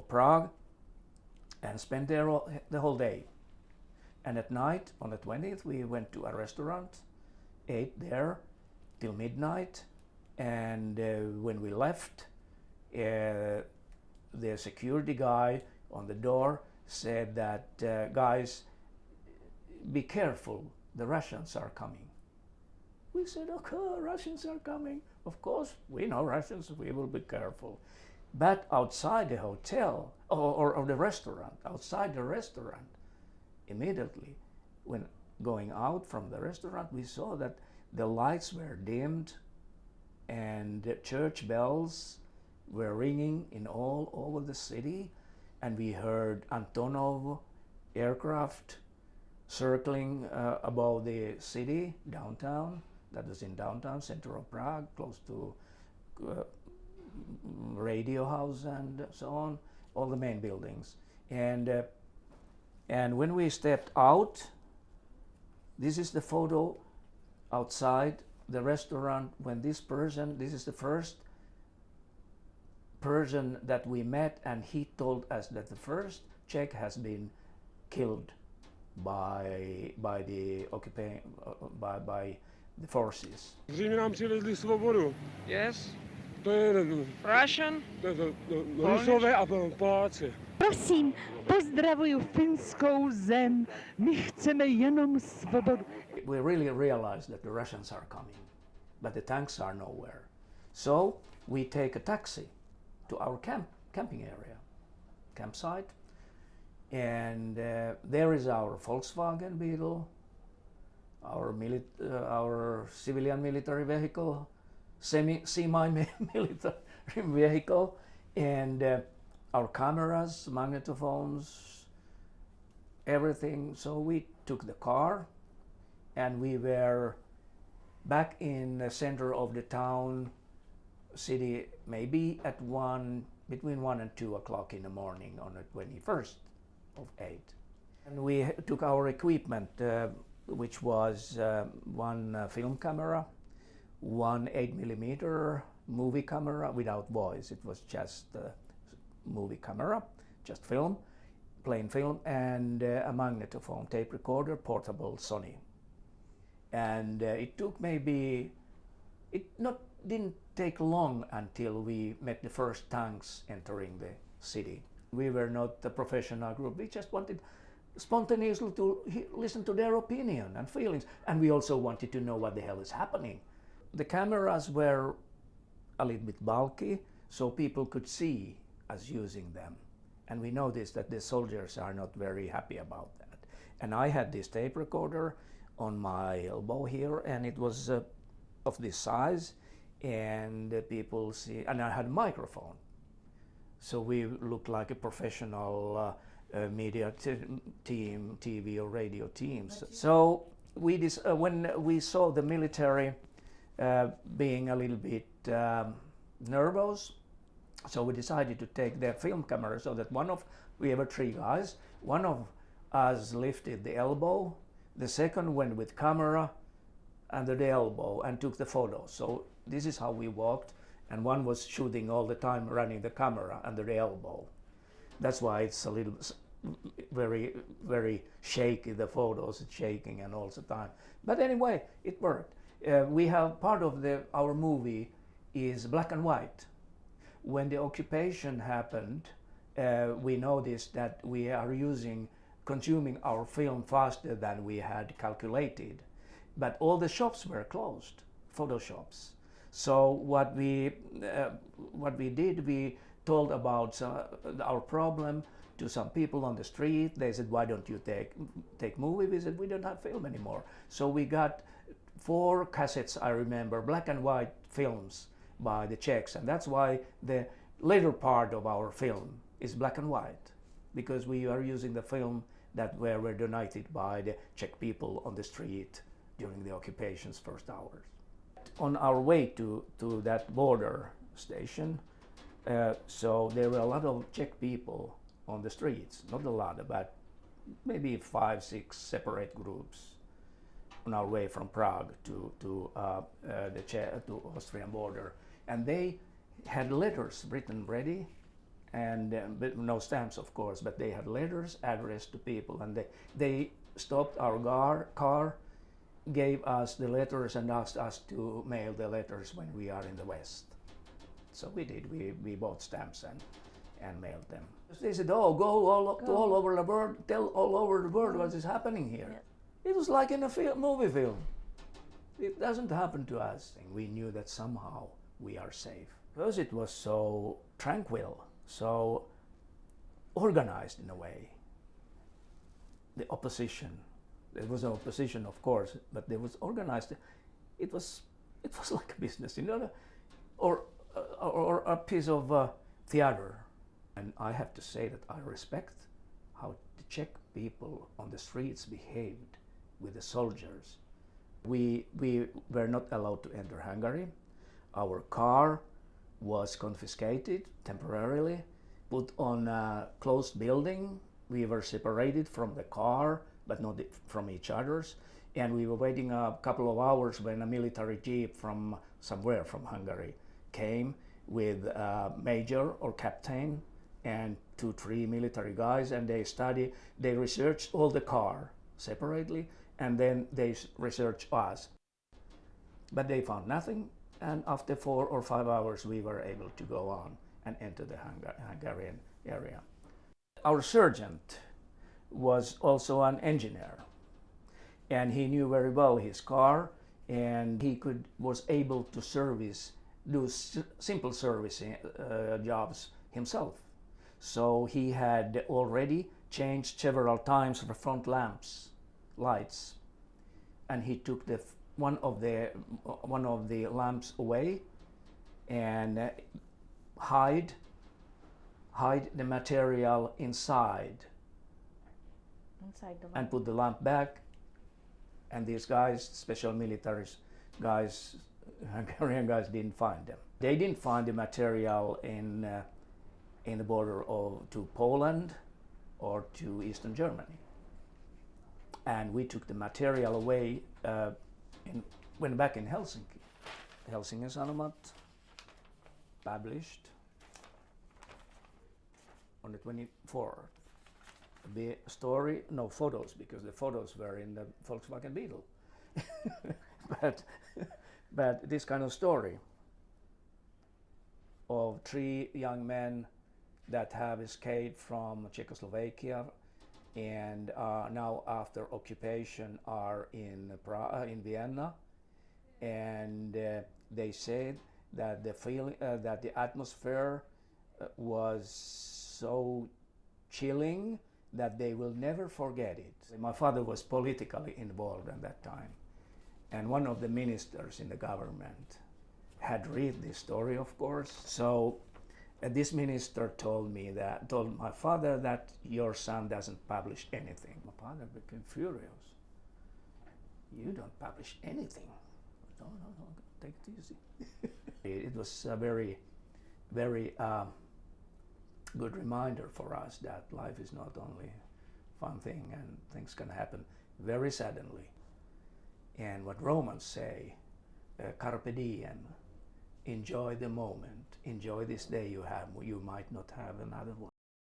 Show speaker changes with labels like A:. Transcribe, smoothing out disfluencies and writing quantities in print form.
A: of Prague and spent there the whole day. And at night, on the 20th, we went to a restaurant, ate there till midnight, and when we left, the security guy on the door said that, guys, be careful, the Russians are coming. We said, okay, Russians are coming. Of course, we know Russians, we will be careful. But outside the hotel, or the restaurant, outside the restaurant, immediately, when going out from the restaurant, we saw that the lights were dimmed and the church bells were ringing in all over the city, and we heard Antonov aircraft circling above the city, downtown. That was in downtown, center of Prague, close to radio house and so on, all the main buildings. And when we stepped out, this is the photo outside the restaurant when this is the first person that we met, and he told us that the first Czech has been killed by the forces.
B: Zřejmě nám přivezli svobodu.
C: Yes.
B: To je
C: Russian.
B: Rusové a Poláci.
D: Prosím, pozdravuju finskou zem, my chceme jenom svobodu.
A: We really realized that the Russians are coming, but the tanks are nowhere. So we take a taxi to our camping area, campsite, and there is our Volkswagen Beetle, our civilian military vehicle, semi-military vehicle, and our cameras, magnetophones, everything. So we took the car, and we were back in the center of the town, city, maybe at between 1 and 2 o'clock in the morning on the 21st of 8. And we took our equipment, which was one film camera, one 8mm movie camera without voice. It was just a movie camera, just film, plain film, and a magnetophone, tape recorder, portable Sony. And it took didn't take long until we met the first tanks entering the city. We were not a professional group. We just wanted spontaneously to listen to their opinion and feelings. And we also wanted to know what the hell is happening. The cameras were a little bit bulky, so people could see us using them. And we noticed that the soldiers are not very happy about that. And I had this tape recorder on my elbow here, and it was of this size, and people see, and I had a microphone. So we looked like a professional media team, TV or radio teams. So when we saw the military being a little bit nervous, so we decided to take their film camera, so that we were 3 guys, one of us lifted the elbow, the second went with camera under the elbow and took the photo. So this is how we walked, and one was shooting all the time, running the camera under the elbow. That's why it's a little very, very shaky, the photos shaking and all the time. But anyway, it worked. We have part of our movie is black and white. When the occupation happened, we noticed that we are consuming our film faster than we had calculated. But all the shops were closed, photo shops. So what we did, we told about our problem to some people on the street. They said, why don't you take movie? We said, we don't have film anymore. So we got 4 cassettes, I remember, black and white films by the Czechs. And that's why the later part of our film is black and white, because we are using the film that were donated by the Czech people on the street during the occupation's first hours. On our way to that border station, so there were a lot of Czech people on the streets, not a lot, but maybe 5, 6 separate groups on our way from Prague to the Austrian border. And they had letters written ready and but no stamps, of course, but they had letters addressed to people, and they stopped our car, gave us the letters and asked us to mail the letters when we are in the West. So we did. We bought stamps and mailed them. They said, "Oh, go all over the world, tell all over the world what is happening here." Yeah. It was like in a movie film. It doesn't happen to us. And we knew that somehow we are safe. Because it was so tranquil, so organized in a way. The opposition. There was an opposition, of course, but there was organized. It was like a business, you know, or a piece of theater. And I have to say that I respect how the Czech people on the streets behaved with the soldiers. We were not allowed to enter Hungary. Our car was confiscated temporarily, put on a closed building. We were separated from the car, but not from each other's. And we were waiting a couple of hours when a military jeep from somewhere from Hungary came with a major or captain and 2-3 military guys, and they researched all the car separately, and then they researched us. But they found nothing, and after 4 or 5 hours we were able to go on and enter the Hungarian area. Our sergeant was also an engineer, and he knew very well his car, and he was able to do simple servicing jobs himself. So he had already changed several times the front lights, and he took one of the lamps away and hide the material inside
C: the lamp.
A: And put the lamp back. And these guys, special military guys, Hungarian guys, didn't find them. They didn't find the material in the border to Poland or to Eastern Germany. And we took the material away went back in Helsinki. Helsingin Sanomat published on the 24th. The story, no photos, because the photos were in the Volkswagen Beetle. but this kind of story of 3 young men that have escaped from Czechoslovakia and now after occupation are in Vienna, and they said that the atmosphere was so chilling that they will never forget it. My father was politically involved at that time, and one of the ministers in the government had read this story, of course. So this minister told my father that your son doesn't publish anything. My father became furious. You don't publish anything. No, take it easy. It was a very, very good reminder for us that life is not only a fun thing, and things can happen very suddenly. And what Romans say, carpe diem, enjoy the moment, enjoy this day you have, you might not have another one.